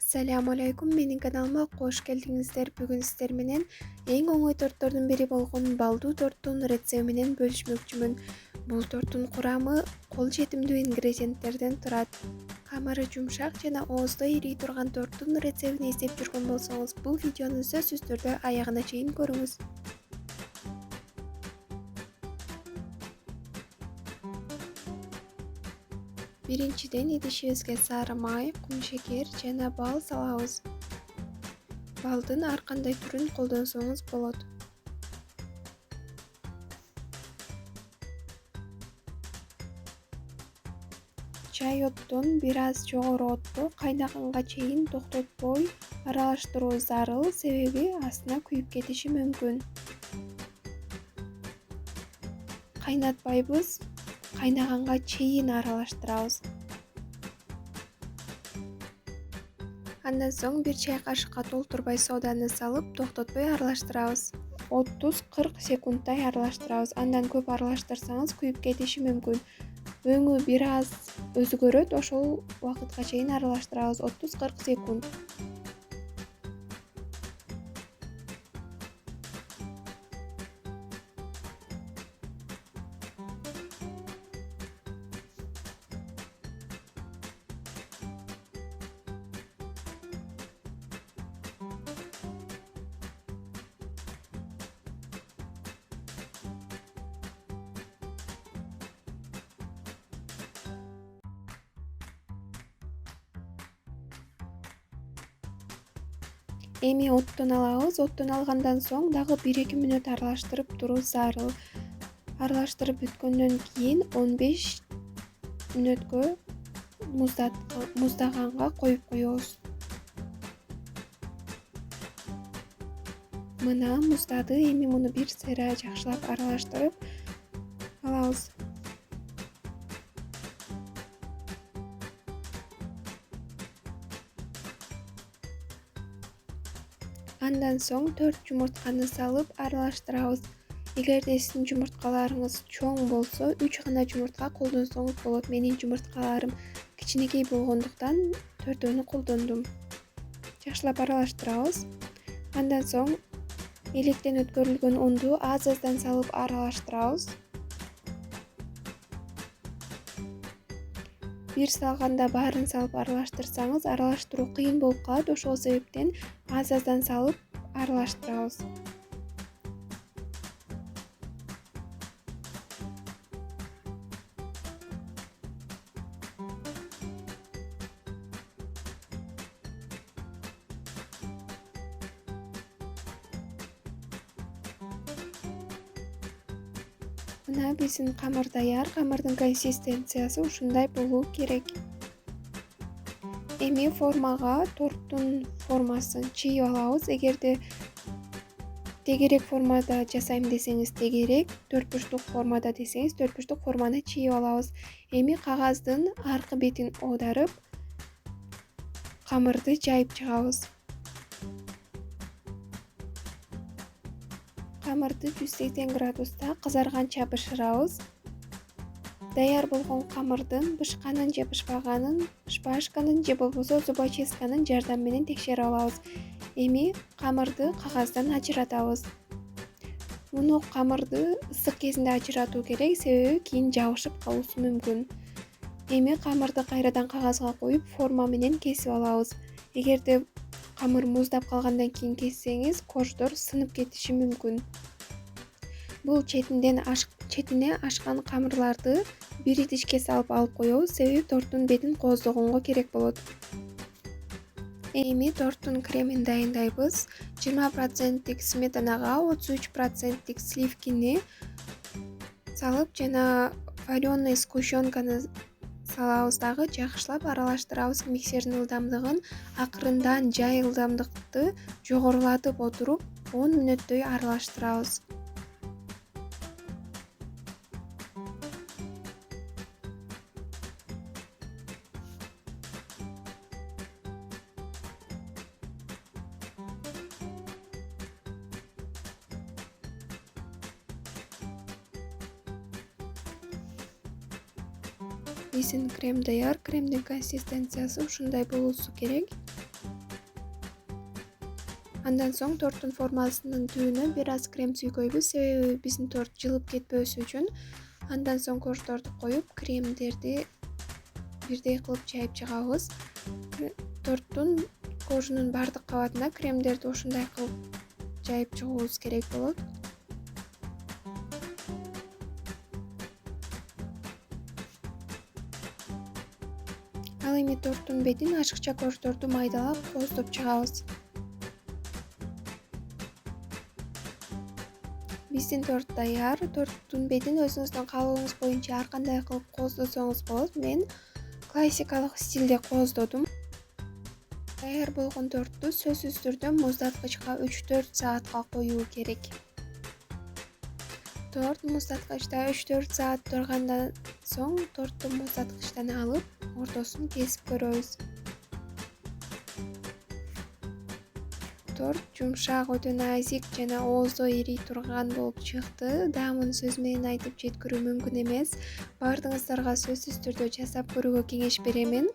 Ассаламу алейкум, менин каналыма кош келдиңиздер. Бүгүн сиздер менен эң оңой торттордун бири болгон балдуу торттун рецепти менен бөлүшмөкчүмүн. Бул торттун курамы кол жетимдүү ингредиенттерден турат. Камыры жумшак жана ооздо ирий турган торттун рецептин издеп жүргөн болсоңуз, бул видеону сөзсүз түрдө аягына чейин көрүңүз. Биринчиден идишибизге сары май, кумшекер жана бал салабыз. Балдын ар кандай түрүн колдонсоңуз болот. Чай оттон бир аз жогору отто кайнаганга чейин токтотпой аралаштыруу зарыл, себеби астына күйүп кетиши мүмкүн. Кайнатпайбыз, кайнаганга чейин аралаштырабыз. Андан соң бир чай кашыкка толтурбай соданы салып, токтотпой аралаштырабыз. 30-40 секундтай аралаштырабыз. Андан көп аралаштырсаңыз күйүп кетиши мүмкүн. Өңү бир аз өзгөрөт, ошол убакытка чейин аралаштырабыз. 30-40 секунд. Эми оттон алабыз. Оттон алгандан соң дагы 1-2 мүнөт аралаштырып туруу зарыл. Аралаштырып бүткөндөн кийин 15 мүнөткө муздаганга коюп коебуз. Мына муздады. Эми муну бир сыйра жакшылап аралаштырып алабыз. Андан соң 4 жумуртканы салып аралаштырабыз. Эгерде сиздин жумурткаларыңыз чоң болсо, 3 гана жумуртка колдонсоңуз болот. Менин жумурткаларым кичинекей болгондуктан 4-өнү колдондум. Жакшылап аралаштырабыз. Андан соң электен өткөрүлгөн унду аз-аздан салып аралаштырабыз. Бир салганда баарын салып аралаштырсаңыз, аралаштыруу кыйын болуп калат. Ошол себептен аз-аздан салып аралаштырабыз. Мына биздин камыр даяр. Камырдын консистенциясы ушундай болуу керек. Эми формага торттун формасын чийип алабыз. Эгерде тегерек формада жасайм десеңиз тегерек, 4 бурчтук формада десеңиз 4 бурчтук форманы чийип алабыз. Эми кагаздын аркы бетин оодарып, камырды жайып чыгабыз. Камырды 180 градуста кызарганча бышырабыз. Даяр болгон камырдын бышканын же бышпашканын же болбосо зубочистканын жардамы менен текшерип алабыз. Эми камырды кагаздан ажыратабыз. Муну камырды ысык кезинде ажыратуу керек, себеби кийин жабышып калуусу мүмкүн. Эми камырды кайрадан кагазга коюп, форма менен кесип алабыз. Эгерде камыр муздап калгандан кийин кессеңиз, кождор сынып кетиши мүмкүн. Бул четине ашкан камырларды бир идишке салып алып коебуз, себеби торттун бетин кооздогонго керек болот. Эми торттун кремин дайындайбыз. 20% сметанага 33% сливкини салып жана вареный сгущенканы салабыз дагы жакшылап аралаштырабыз. Миксердин ылдамдыгын акырындан жай ылдамдыкты жогорулатып отуруп 10 мүнөттөй аралаштырабыз. Биздин крем даяр. Кремдин консистенциясы ушундай болуусу керек. Андан соң торттун формасынын түбүнө бир аз крем сүйкөйбүз, себеби биздин торт жылып кетпөөсү үчүн. Андан соң кождорду коюп, кремдерди бирдей кылып жайып чыгабыз. Торттун кожунун бардык кабатына кремдерди ушундай кылып жайып чыгуубуз керек болот. Ал эми торттун бетин ашыкча кождорду майдалап кооздоп чыгабыз. Биздин торт даяр. Торттун бетин өзүңүздүн каалооңуз боюнча ар кандай кылып кооздосоңуз болот. Мен классикалык стилде кооздодум. Даяр болгон тортду сөзсүз түрдө муздаткычка 3-4 саатка коюу керек. Торт муздаткычта 3-4 саат тургандан соң тортту муздаткычтан алып, ортосун кесип көрөбүз. Торт жумшак, өтө назик жана ооздо эрий турган болуп чыкты. Даамын сөз менен айтып жеткирүү мүмкүн эмес. Баардыгыңыздарга сөзсүз түрдө жасап көрүүгө кеңеш беремин.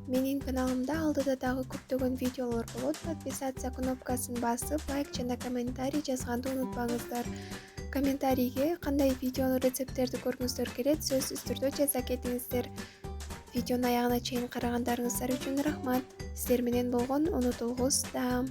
Менин каналымда алдыда дагы көптөгөн видеолор болот. Подписаться кнопкасын басып, лайк жана комментарий жазганды унутпаңыздар. Комментарийге кандай видео рецепттерди көргүңүздөр келет, сөзсүз түрдө жаза кетиңиздер. Видеонун аягына чейин карагандарыңыздар үчүн рахмат. Сиздер менен болгон унутулгус даам.